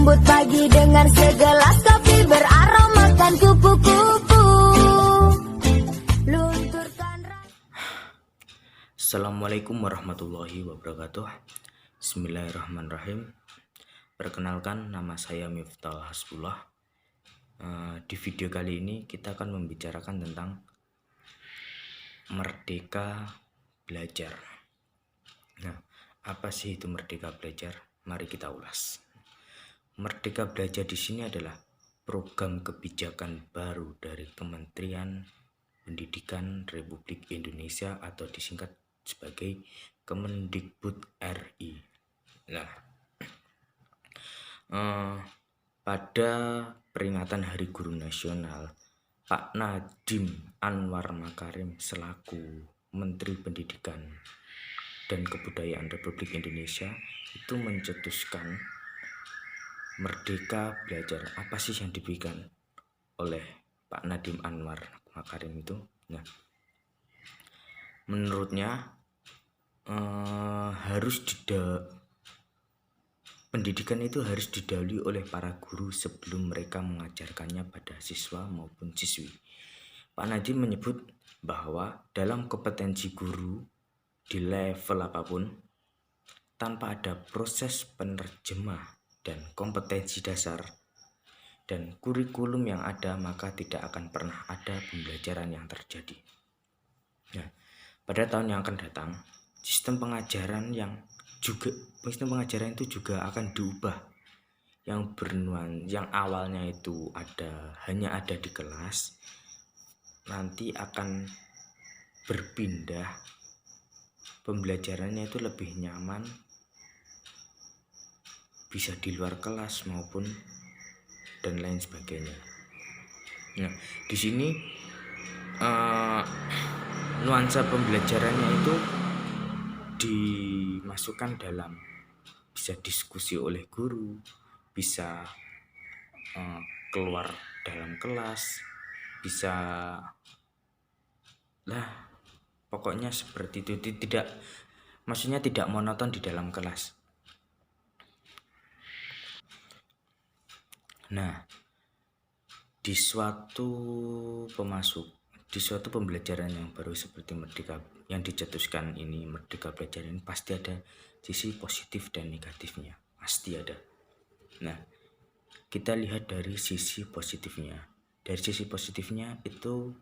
Sambut pagi dengan segelas kopi beraromakan kupu-kupu. Lunturkan Assalamualaikum warahmatullahi wabarakatuh. Bismillahirrahmanirrahim. Perkenalkan, nama saya Miftah Hasbullah. Di video kali ini kita akan membicarakan tentang merdeka belajar. Nah, apa sih itu merdeka belajar? Mari kita ulas. Merdeka belajar di sini adalah program kebijakan baru dari Kementerian Pendidikan Republik Indonesia atau disingkat sebagai Kemendikbud RI. Nah, pada peringatan Hari Guru Nasional, Pak Nadiem Anwar Makarim selaku Menteri Pendidikan dan Kebudayaan Republik Indonesia itu mencetuskan merdeka belajar. Apa sih yang diberikan oleh Pak Nadiem Anwar Makarim itu? Nah, menurutnya pendidikan itu harus didahului oleh para guru sebelum mereka mengajarkannya pada siswa maupun siswi. Pak Nadiem menyebut bahwa dalam kompetensi guru di level apapun, tanpa ada proses penerjemah dan kompetensi dasar dan kurikulum yang ada, maka tidak akan pernah ada pembelajaran yang terjadi. Nah, pada tahun yang akan datang, sistem pengajaran itu juga akan diubah. Yang awalnya itu hanya ada di kelas, nanti akan berpindah, pembelajarannya itu lebih nyaman, bisa di luar kelas maupun dan lain sebagainya. Nah, di sini nuansa pembelajarannya itu dimasukkan dalam bisa diskusi oleh guru, bisa keluar dalam kelas, bisa pokoknya seperti itu. Maksudnya tidak monoton di dalam kelas. Nah, di suatu pembelajaran yang baru seperti merdeka yang dicetuskan ini, merdeka belajar ini pasti ada sisi positif dan negatifnya, pasti ada. Nah, kita lihat dari sisi positifnya. Dari sisi positifnya itu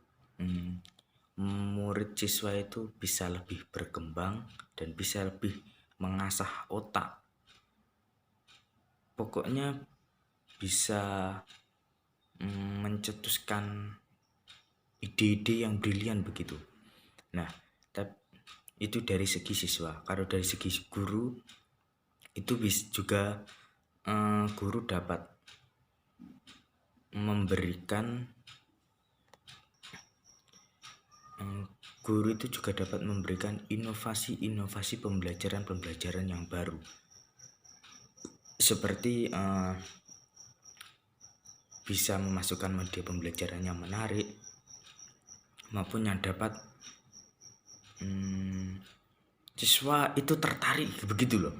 murid siswa itu bisa lebih berkembang dan bisa lebih mengasah otak. Pokoknya bisa mencetuskan ide-ide yang brilian begitu. Nah, itu dari segi siswa. Kalau dari segi guru itu bisa juga guru dapat memberikan inovasi pembelajaran yang baru. Seperti bisa memasukkan media pembelajaran yang menarik maupun yang dapat siswa itu tertarik begitu loh.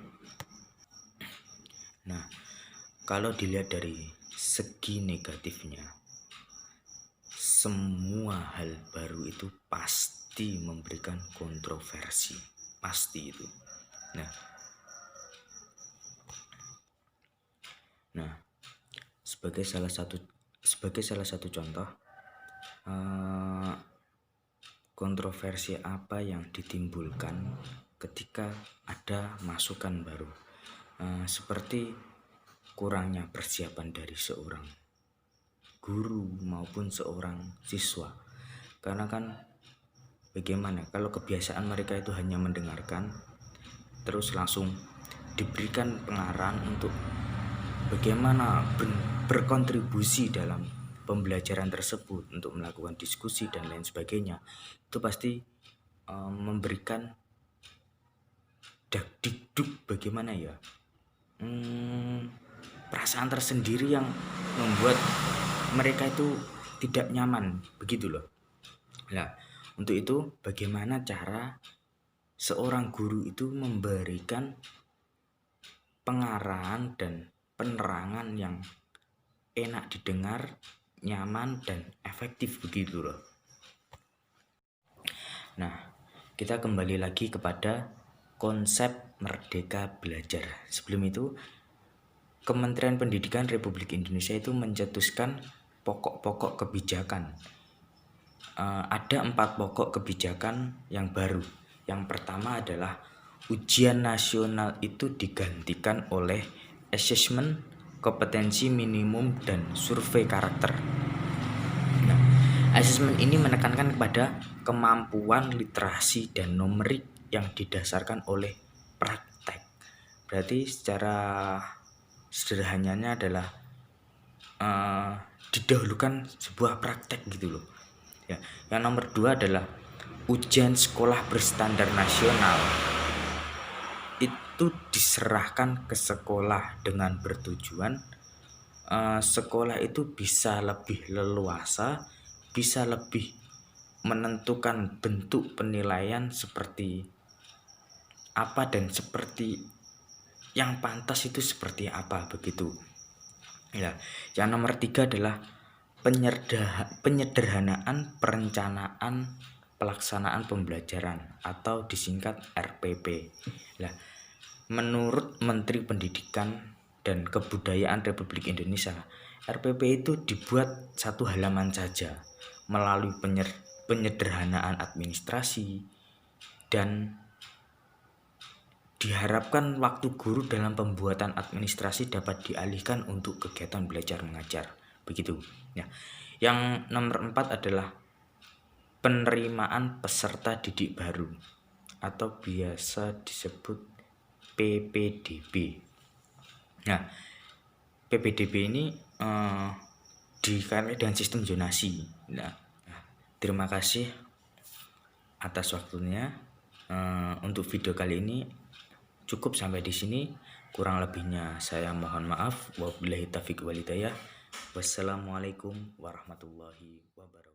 Nah, kalau dilihat dari segi negatifnya, semua hal baru itu pasti memberikan kontroversi, pasti itu. Nah, sebagai salah satu contoh, kontroversi apa yang ditimbulkan ketika ada masukan baru, seperti kurangnya persiapan dari seorang guru maupun seorang siswa. Karena kan bagaimana kalau kebiasaan mereka itu hanya mendengarkan terus langsung diberikan pengarahan untuk bagaimana berkontribusi dalam pembelajaran tersebut, untuk melakukan diskusi dan lain sebagainya, itu pasti memberikan dakdikduk, bagaimana ya, perasaan tersendiri yang membuat mereka itu tidak nyaman begitu loh. Nah, untuk itu bagaimana cara seorang guru itu memberikan pengarahan dan penerangan yang enak didengar, nyaman dan efektif begitu loh. Nah, kita kembali lagi kepada konsep merdeka belajar. Sebelum itu, Kementerian Pendidikan Republik Indonesia itu mencetuskan pokok-pokok kebijakan. Ada 4 pokok kebijakan yang baru. Yang pertama adalah ujian nasional itu digantikan oleh asesmen kompetensi minimum dan survei karakter. Nah, asesmen ini menekankan kepada kemampuan literasi dan numerik yang didasarkan oleh praktek. Berarti secara sederhananya adalah didahulukan sebuah praktek gitu loh. Ya, yang nomor 2 adalah ujian sekolah berstandar nasional. Itu diserahkan ke sekolah dengan bertujuan sekolah itu bisa lebih leluasa, bisa lebih menentukan bentuk penilaian seperti apa dan seperti yang pantas itu seperti apa begitu. Ya, yang nomor 3 adalah penyederhanaan perencanaan pelaksanaan pembelajaran atau disingkat RPP. Nah, menurut Menteri Pendidikan dan Kebudayaan Republik Indonesia, RPP itu dibuat 1 halaman saja melalui penyederhanaan administrasi dan diharapkan waktu guru dalam pembuatan administrasi dapat dialihkan untuk kegiatan belajar mengajar. Begitu. Ya. Yang nomor 4 adalah penerimaan peserta didik baru atau biasa disebut PPDB. Nah, PPDB ini dikaitkan dengan sistem zonasi. Nah, terima kasih atas waktunya. Untuk video kali ini cukup sampai di sini. Kurang lebihnya saya mohon maaf. Wabillahi taufiq wal hidayah. Wassalamualaikum warahmatullahi wabarakatuh.